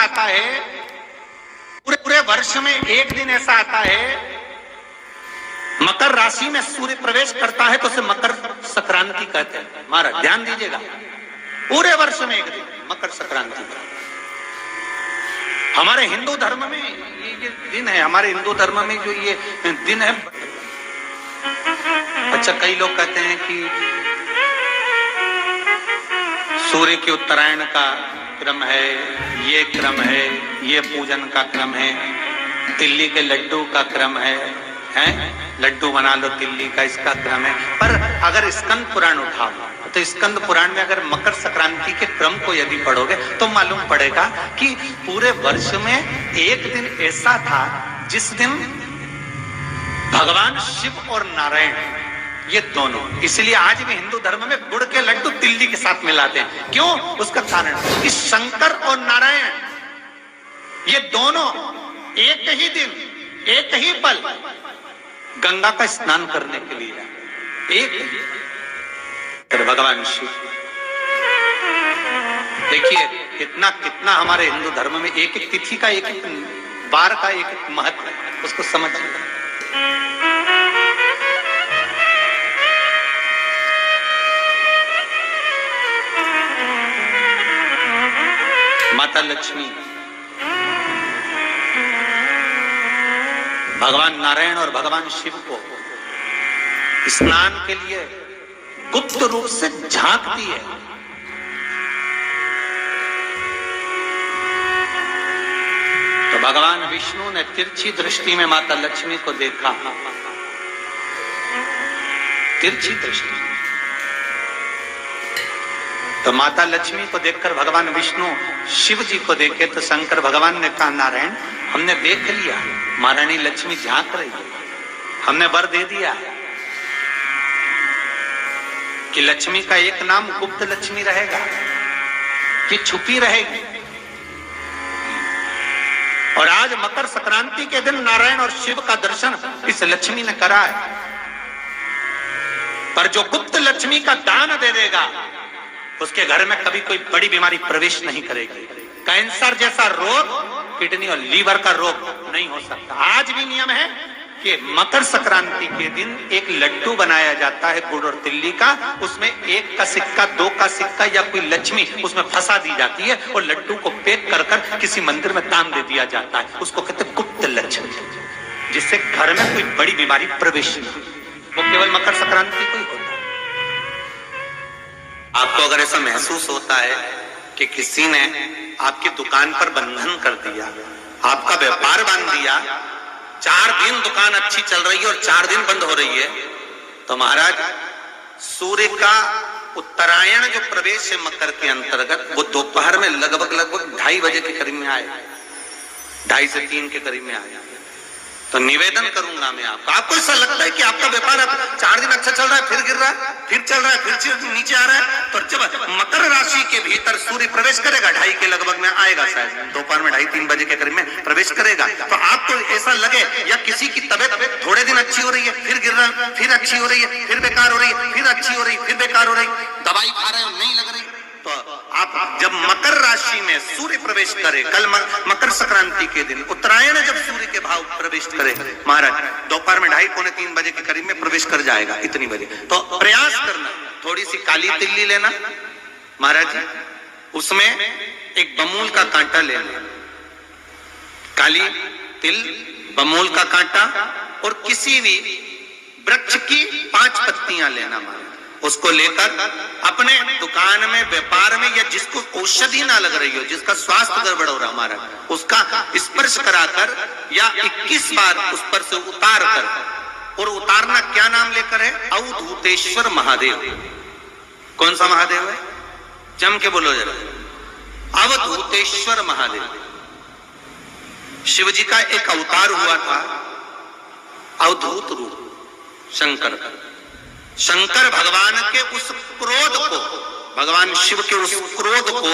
आता है, पूरे पूरे वर्ष में एक दिन ऐसा आता है, मकर राशि में सूर्य प्रवेश करता है तो उसे मकर संक्रांति कहते हैं। महाराज ध्यान दीजिएगा, पूरे वर्ष में एक दिन मकर संक्रांति का। हमारे हिंदू धर्म में ये दिन है, हमारे हिंदू धर्म में जो ये दिन है। अच्छा, कई लोग कहते हैं कि सूर्य के उत्तरायण का क्रम है, ये क्रम है, ये पूजन का क्रम है, तिल्ली के लड्डू का क्रम है, लड्डू बना लो तिल्ली का, इसका क्रम है। पर अगर स्कंद पुराण उठाओ तो स्कंद पुराण में अगर मकर संक्रांति के क्रम को यदि पढ़ोगे तो मालूम पड़ेगा कि पूरे वर्ष में एक दिन ऐसा था जिस दिन भगवान शिव और नारायण, ये दोनों, इसलिए आज भी हिंदू धर्म में गुड़ के लड्डू तिल्ली के साथ मिलाते हैं। क्यों? उसका कारण कि शंकर और नारायण ये दोनों एक ही दिन, एक ही पल गंगा का स्नान करने के लिए एक भगवान शिव। देखिए कितना कितना हमारे हिंदू धर्म में एक एक तिथि का, एक एक बार का एक एक महत्व है, उसको समझिए। माता लक्ष्मी, भगवान नारायण और भगवान शिव को स्नान के लिए गुप्त रूप से झांकती है। तो भगवान विष्णु ने तिरछी दृष्टि में माता लक्ष्मी को देखा, तिरछी दृष्टि। तो माता लक्ष्मी को देखकर भगवान विष्णु शिव जी को देखे तो शंकर भगवान ने कहा, नारायण हमने देख लिया, महारानी लक्ष्मी झांक रही है, हमने वर दे दिया कि लक्ष्मी का एक नाम गुप्त लक्ष्मी रहेगा, कि छुपी रहेगी। और आज मकर संक्रांति के दिन नारायण और शिव का दर्शन इस लक्ष्मी ने करा है। पर जो गुप्त लक्ष्मी का दान दे देगा उसके घर में कभी कोई बड़ी बीमारी प्रवेश नहीं करेगी। कैंसर जैसा रोग, किडनी और लीवर का रोग नहीं हो सकता। आज भी नियम है कि मकर संक्रांति के दिन एक लड्डू बनाया जाता है गुड़ और तिल्ली का, उसमें एक का सिक्का, दो का सिक्का या कोई लक्ष्मी उसमें फंसा दी जाती है और लड्डू को पैक कर कर किसी मंदिर में दान दे दिया जाता है। उसको कहते हैं गुप्त लक्ष्मी, जिससे घर में कोई बड़ी बीमारी प्रवेश नहीं, वो केवल मकर संक्रांति को ही होता है। आपको अगर ऐसा महसूस होता है कि किसी ने आपकी दुकान पर बंधन कर दिया, आपका व्यापार बांध दिया, 4 दिन दुकान अच्छी चल रही है और 4 दिन बंद हो रही है, तो महाराज सूर्य का उत्तरायण जो प्रवेश है मकर के अंतर्गत, वो दोपहर में लगभग 2:30 बजे के करीब में आए, 2:30 से 3 के करीब में आए। तो निवेदन करूंगा मैं आपको ऐसा लगता है कि आपका व्यापार 4 दिन अच्छा चल रहा है, फिर गिर रहा है, फिर चल रहा है, फिर नीचे आ रहा है, तो जब मकर राशि के भीतर सूर्य प्रवेश करेगा 2:30 के लगभग में आएगा, शायद दोपहर में 2:30-3 बजे के करीब में प्रवेश करेगा, तो आपको ऐसा लगे या किसी की तबियत थोड़े दिन अच्छी हो रही है, फिर गिर रहा है, फिर अच्छी हो रही है, फिर बेकार हो रही है, फिर अच्छी हो रही है, फिर बेकार हो रही, दवाई खा रहे हो नहीं लग रही, तो आप जब मकर राशि में सूर्य प्रवेश करे, कल मकर संक्रांति के दिन उत्तरायण जब सूर्य के भाव प्रवेश करे महाराज, दोपहर में 2:30-3 बजे के करीब में प्रवेश कर जाएगा, इतनी बजे, तो प्रयास करना थोड़ी सी काली तिल्ली लेना महाराज जी, उसमें एक बमूल का कांटा लेना, काली तिल, बमूल का कांटा और किसी भी वृक्ष की 5 पत्तियां लेना महाराज, उसको लेकर अपने दुकान में, व्यापार में, या जिसको औषधि ना लग रही हो, जिसका स्वास्थ्य गड़बड़ हो रहा हमारा, उसका स्पर्श कराकर या 21 बार उस पर से उतार कर, और उतारना क्या नाम लेकर है? अवधूतेश्वर महादेव। कौन सा महादेव है? जम के बोलो जरा, अवधूतेश्वर महादेव। शिव जी का एक अवतार हुआ था, अवधूत रूप शंकर। शंकर भगवान के उस क्रोध को, भगवान शिव के उस क्रोध को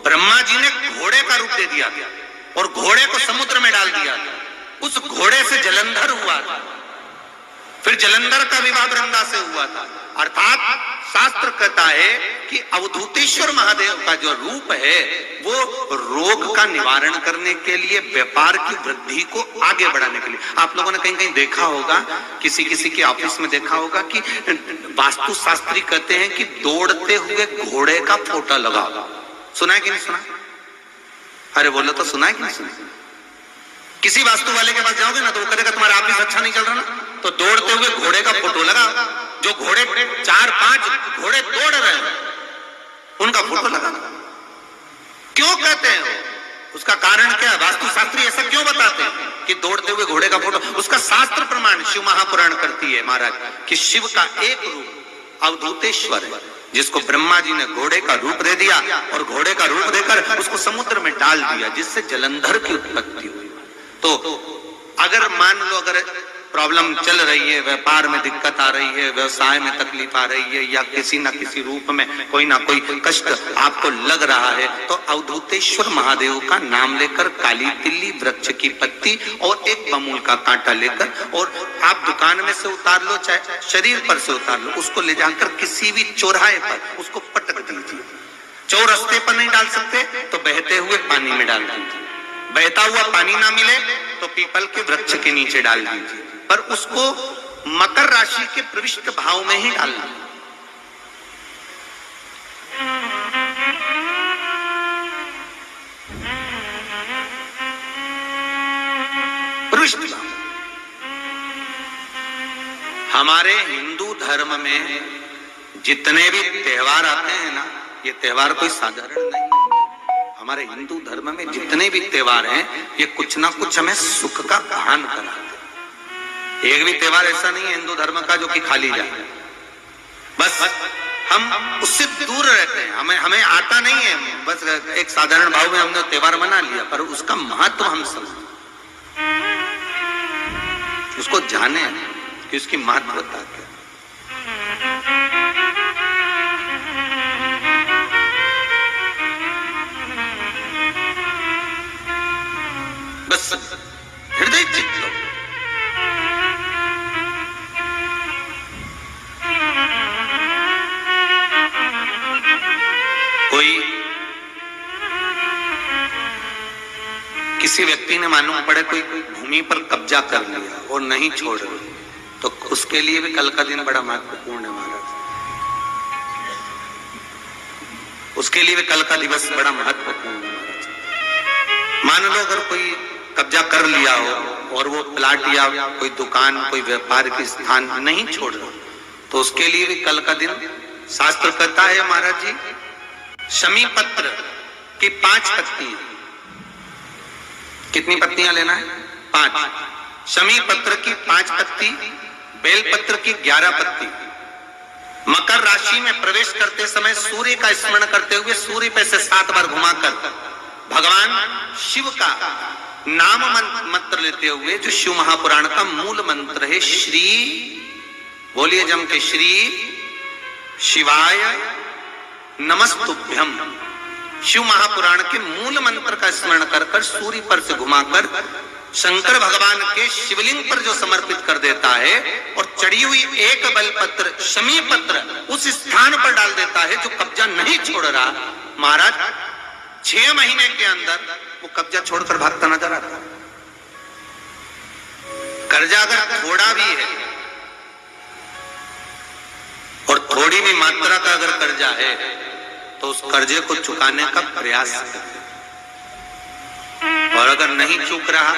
ब्रह्मा जी ने घोड़े का रूप दे दिया और घोड़े को समुद्र में डाल दिया। उस घोड़े से जलंधर हुआ था, फिर जलंधर का विवाह वृंदा से हुआ था, अर्थात शास्त्र कहता है कि अवधूतेश्वर महादेव का जो रूप है वो रोग का निवारण करने के लिए, व्यापार की वृद्धि को आगे बढ़ाने के लिए। आप लोगों ने कहीं कहीं देखा होगा, किसी किसी के ऑफिस में देखा होगा कि वास्तु शास्त्री कहते हैं कि दौड़ते हुए घोड़े का फोटो लगाओ। सुना है कि नहीं सुना? अरे बोलो तो, सुना है कि नहीं सुना? किसी वास्तु वाले के पास जाओगे ना तो वो कहेगा तुम्हारा ऑफिस अच्छा नहीं चल रहा ना, तो दौड़ते हुए घोड़े का फोटो लगाओ। जो घोड़े 4-5 घोड़े दौड़ रहे हैं उनका फोटो लगाओ। क्यों कहते हैं? उसका कारण क्या है? वास्तु शास्त्री ऐसा क्यों बताते हैं कि दौड़ते हुए घोड़े का फोटो? उसका शास्त्र प्रमाण शिव महापुराण करती है महाराज कि शिव का एक रूप अवधूतेश्वर है, जिसको ब्रह्मा जी ने घोड़े का रूप दे दिया और घोड़े का रूप देकर उसको समुद्र में डाल दिया, जिससे जलंधर की उत्पत्ति हुई। तो अगर मान लो अगर प्रॉब्लम चल रही है, व्यापार में दिक्कत आ रही है, व्यवसाय में तकलीफ आ रही है, या किसी न किसी रूप में कोई ना कोई कष्ट आपको लग रहा है, तो अवधूतेश्वर महादेव का नाम लेकर काली तिल्ली, वृक्ष की पत्ती और एक बमूल का कांटा लेकर, और आप दुकान में से उतार लो चाहे शरीर पर से उतार लो, उसको ले जाकर किसी भी चौराहे पर उसको पटक दीजिए। चौरस्ते पर नहीं डाल सकते तो बहते हुए पानी में डाल दीजिए, बहता हुआ पानी ना मिले तो पीपल के वृक्ष के नीचे डाल दीजिए, पर उसको मकर राशि के प्रविष्ट भाव में ही डालना। प्रविष्ट भाव। हमारे हिंदू धर्म में जितने भी त्योहार आते हैं ना, ये त्योहार कोई साधारण नहीं है। हमारे हिंदू धर्म में जितने भी त्योहार हैं ये कुछ ना कुछ हमें सुख का भान कराते। एक भी त्योहार ऐसा नहीं है हिंदू धर्म का जो कि खाली जाए। बस हम उससे दूर रहते हैं, हमें आता नहीं है। बस एक साधारण भाव में हमने त्योहार मना लिया, पर उसका महत्व हम समझें, उसको जाने कि उसकी महत्वता क्या। बस हृदय चित्त लो। कोई किसी व्यक्ति ने मालूम पड़े कोई भूमि पर कब्जा कर लिया और नहीं छोड़ रहे, तो उसके लिए भी कल का दिन बड़ा महत्वपूर्ण है महाराज। उसके लिए भी कल का दिवस बड़ा महत्वपूर्ण है महाराज। मान लो अगर कोई कब्जा कर लिया हो और वो प्लाट या कोई दुकान, कोई व्यापार की स्थान नहीं छोड़ रहा, तो उसके लिए भी कल का दिन शास्त्र कहता है महाराज जी, शमी पत्र की 5 पत्तियां। कितनी पत्तियां लेना है? 5। शमी पत्र की 5 पत्ती, बेल पत्र की 11 पत्ती। मकर राशि में प्रवेश करते समय सूर्य का स्मरण करते हुए सूर्य पे से 7 बार घुमाकर भगवान शिव का नाम मंत्र लेते हुए, जो शिव महापुराण का मूल मंत्र है, श्री बोलिए जम के, श्री शिवाय नमस्तुभ्यम। शिव महापुराण के मूल मंत्र का स्मरण कर कर सूर्य पर से घुमाकर शंकर भगवान के शिवलिंग पर जो समर्पित कर देता है और चढ़ी हुई एक बेलपत्र शमी पत्र उस स्थान पर डाल देता है जो कब्जा नहीं छोड़ रहा, महाराज 6 महीने के अंदर वो कब्जा छोड़कर भागता नजर आता। कर्जा अगर थोड़ा भी है और थोड़ी भी मात्रा का अगर कर्जा है तो उस कर्जे को चुकाने का प्रयास करें, और अगर नहीं चूक रहा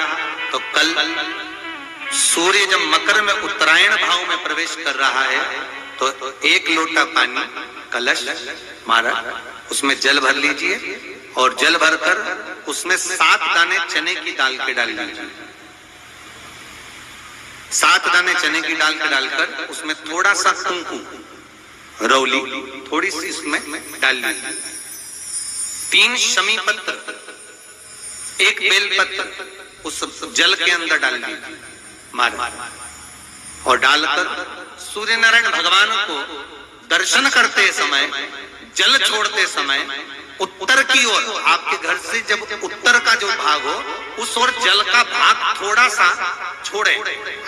तो कल सूर्य जब मकर में उत्तरायण भाव में प्रवेश कर रहा है तो 1 लोटा पानी कलश मारा, उसमें जल भर लीजिए और जल भरकर उसमें 7 दाने चने की दाल के डाल लीजिए। 7 दाने चने की दाल के डालकर उसमें थोड़ा सा कुंकुम रौली थोड़ी सी इसमें डाल लीजिए। 3 शमी पत्र, 1 बेल पत्र उस जल के अंदर डाल लीजिए मारा, और डालकर सूर्य नारायण भगवान को दर्शन करते समय, जल छोड़ते समय उत्तर की ओर, आपके घर से जब उत्तर का जो भाग हो उस ओर जल का भाग थोड़ा सा छोड़े,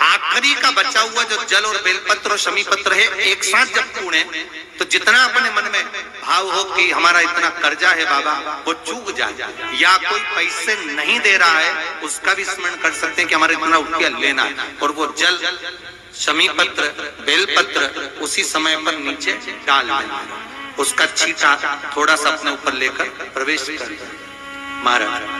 आखिरी का बचा हुआ जो जल और बेलपत्र और शमी पत्र है एक साथ जब तोड़े तो जितना अपने मन में भाव हो कि हमारा इतना कर्जा है बाबा वो चूक जाए, या कोई पैसे नहीं दे रहा है उसका भी स्मरण कर सकते हैं कि हमारा इतना रुपया लेना है, और वो जल शमी पत्र बेलपत्र उसी समय पर नीचे डाल देना, उसका छींटा थोड़ा सा अपने ऊपर लेकर प्रवेश कर महाराज।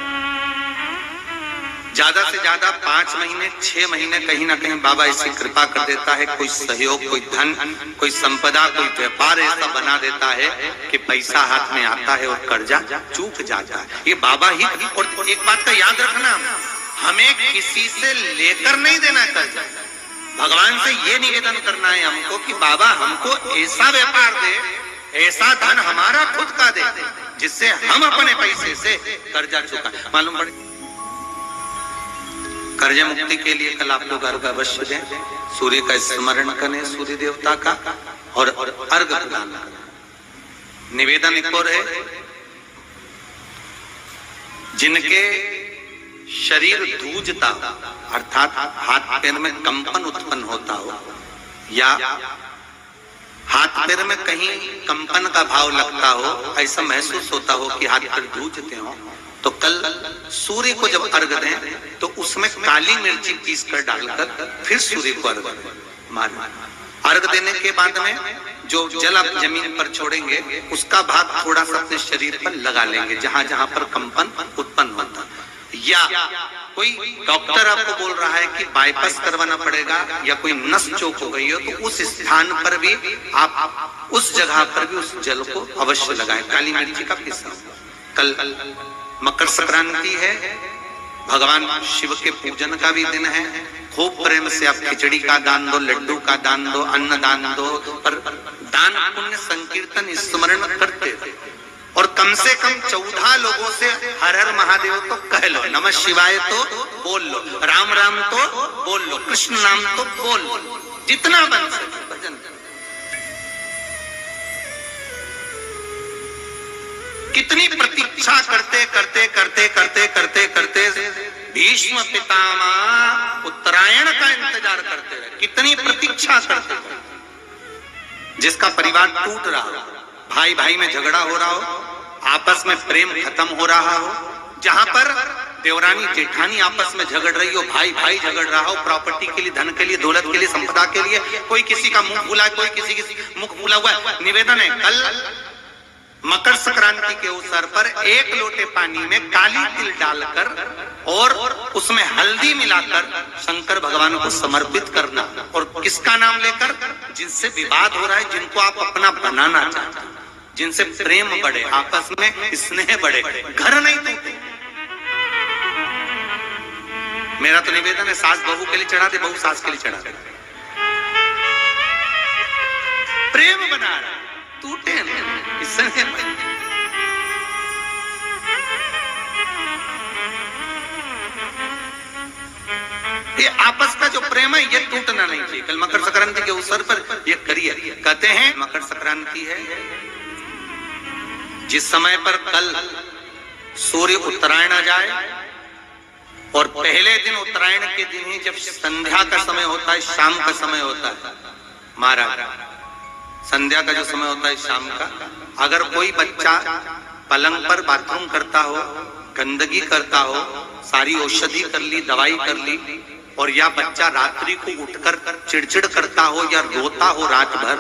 ज्यादा से ज्यादा 5 महीने 6 महीने कहीं ना कहीं बाबा ऐसी कृपा कर देता है, कोई सहयोग, कोई धन, कोई संपदा, कोई व्यापार ऐसा बना देता है कि पैसा हाथ में आता है और कर्जा चूक जाता है। ये बाबा ही। और एक बात का याद रखना, हमें किसी से लेकर नहीं देना कर्जा, भगवान से ये निवेदन करना है हमको कि बाबा हमको ऐसा व्यापार दे, ऐसा धन हमारा खुद का दे जिससे हम अपने पैसे से कर्जा चुका। मालूम पड़े कर्जा मुक्ति के लिए कल आप लोग अर्घ अवश्य दें, सूर्य का स्मरण करें, सूर्य देवता का, और अर्घ प्रदान करें। निवेदन एक और है, जिनके शरीर धूजता अर्थात हाथ पैर में कंपन उत्पन्न होता हो, या हाथ पैर में कहीं कंपन का भाव लगता हो, ऐसा महसूस होता हो कि हाथ पैर धूजते हो, तो कल सूर्य को जब अर्घ दें तो उसमें काली मिर्ची पीस कर डालकर फिर सूर्य को अर्घ मारना। अर्घ देने के बाद में जो जल आप जमीन पर छोड़ेंगे उसका भाग थोड़ा सा अपने शरीर पर लगा लेंगे जहां जहां पर कंपन उत्पन्न होता। या कोई डॉक्टर आपको बोल रहा है कि बाईपास करवाना पड़ेगा या कोई नस चौक हो गई हो, तो उस स्थान पर भी आप उस जगह पर भी उस जल को अवश्य लगाएं, काली मिर्ची का पीसा। कल मकर संक्रांति है, भगवान शिव के पूजन का भी दिन है। खूब प्रेम से आप खिचड़ी का दान दो, लड्डू का दान दो, अन्न दान दो, पर दान पुण्य संकीर्तन स्मरण करते थे। और कम से कम 14 लोगों से हर हर महादेव तो कह लो, नमः शिवाय तो बोल लो, राम राम तो बोल लो, कृष्ण नाम तो बोल लो, जितना बन सके भजन। कितनी प्रतीक्षा करते करते करते करते करते करते भीष्म पितामह उत्तरायण का इंतजार करते रहे, कितनी प्रतीक्षा करते रहे। जिसका परिवार टूट रहा हो, भाई भाई में झगड़ा हो रहा हो, आपस में प्रेम खत्म हो रहा हो, जहां पर देवरानी जेठानी आपस में झगड़ रही हो, भाई भाई झगड़ रहा हो, प्रॉपर्टी के लिए, धन के लिए, दौलत के लिए, संपदा के लिए, कोई किसी का मुंह फूला, कोई किसी मुख फूला हुआ है। निवेदन है, कल मकर संक्रांति के अवसर पर 1 लोटे पानी में काली तिल डालकर और उसमें हल्दी मिलाकर शंकर भगवान को समर्पित करना, और किसका नाम लेकर? जिनसे विवाद हो रहा है, जिनको आप अपना बनाना चाहते हैं, जिनसे प्रेम बढ़े, आपस में स्नेह बढ़े, घर नहीं टूटे। मेरा तो निवेदन है, सास बहू के लिए चढ़ा दे, बहू सास के लिए चढ़ा दे, प्रेम बना रहा, टूटे नहीं, स्नेह बढ़े। ये आपस का जो प्रेम है ये टूटना नहीं चाहिए। कल मकर संक्रांति के अवसर पर ये करिए। कहते हैं मकर संक्रांति है जिस समय पर कल सूर्य उत्तरायण आ जाए, और पहले दिन उत्तरायण के दिन ही जब संध्या का समय होता है, शाम का समय होता है, महाराज संध्या का जो समय होता है शाम का, अगर कोई बच्चा पलंग पर बाथरूम करता हो, गंदगी करता हो, सारी औषधि कर ली, दवाई कर ली, और या बच्चा रात्रि को उठकर चिड़चिड़ करता हो या रोता हो रात भर,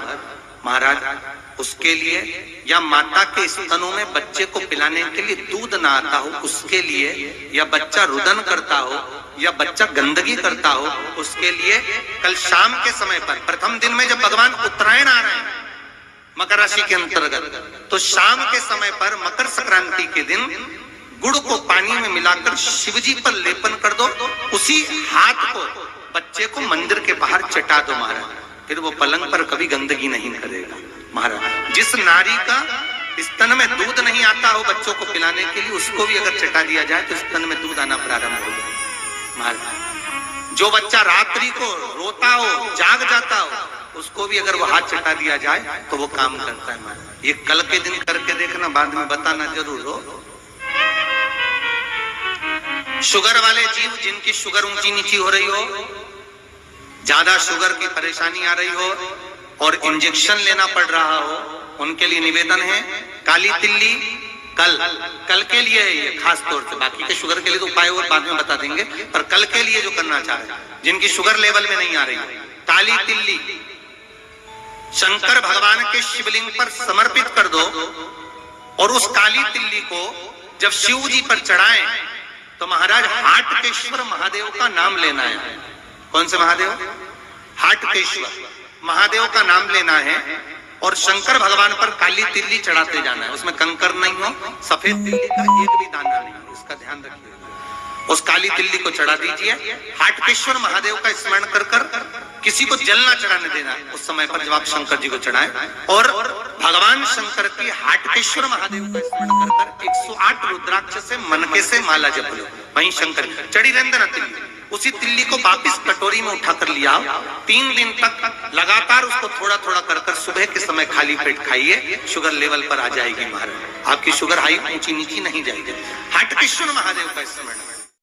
महाराज उसके लिए, या माता के स्तनों में बच्चे को पिलाने के लिए दूध ना आता हो उसके लिए, या बच्चा रुदन करता हो, या बच्चा गंदगी करता हो, उसके लिए कल शाम के समय पर, प्रथम दिन में जब भगवान उत्तरायण आ रहे हैं मकर राशि के अंतर्गत, तो शाम के समय पर मकर संक्रांति के दिन गुड़ को पानी में मिलाकर शिवजी पर लेपन कर दो, उसी हाथ को बच्चे को मंदिर के बाहर चटा दो महाराज, फिर वो पलंग पर कभी गंदगी नहीं करेगा महाराज। जिस नारी का स्तन में दूध नहीं आता हो बच्चों को पिलाने के लिए, उसको भी अगर चटा दिया जाए तो स्तन में दूध आना प्रारंभ हो जाए महाराज। जो बच्चा रात्रि को रोता हो, जाग जाता हो, उसको भी अगर वो हाथ चटा दिया जाए तो वो काम करता है महाराज। ये कल के दिन करके देखना, बाद में बताना जरूर हो। शुगर वाले जीव जिनकी शुगर ऊंची नीची हो रही हो, ज्यादा शुगर की परेशानी आ रही हो और इंजेक्शन लेना पड़ रहा हो, उनके लिए निवेदन है काली तिल्ली कल के लिए है ये खास तौर से, बाकी के शुगर के लिए तो उपाय और बाद में बता देंगे, पर कल के लिए जो करना चाह रहे हैं जिनकी शुगर लेवल में नहीं आ रही, काली तिल्ली शंकर भगवान के शिवलिंग पर समर्पित कर दो और उस काली तिल्ली को जब शिव जी पर चढ़ाएं तो महाराज हाटकेश्वर महादेव का नाम लेना है। कौन से महादेव? हाटकेश्वर महादेव का नाम लेना है और शंकर भगवान पर काली तिल्ली चढ़ाते जाना है। उसमें कंकर नहीं हो, सफेद तिल्ली का एक भी दाना नहीं हो, इसका ध्यान रखिए। उस काली तिल्ली को चढ़ा दीजिए। हाटकेश्वर महादेव का स्मरण कर कर किसी को जल ना चढ़ाने देना उस समय पर जब आप शंकर जी को चढ़ाएं, और भगवान शंकर की हाटकेश्वर महादेव का स्मरण कर कर 108 रुद्राक्ष से मनके से माला जप लो। वहीं शंकर चढ़ी रहने देना तिल्ली, उसी तिल्ली को वापिस कटोरी में उठाकर लिया। 3 दिन तक लगातार उसको थोड़ा थोड़ा कर कर सुबह के समय खाली पेट खाइए, शुगर लेवल पर आ जाएगी महाराज, आपकी शुगर हाई ऊंची नीची नहीं जाएगी। हाटकेश्वर महादेव का स्मरण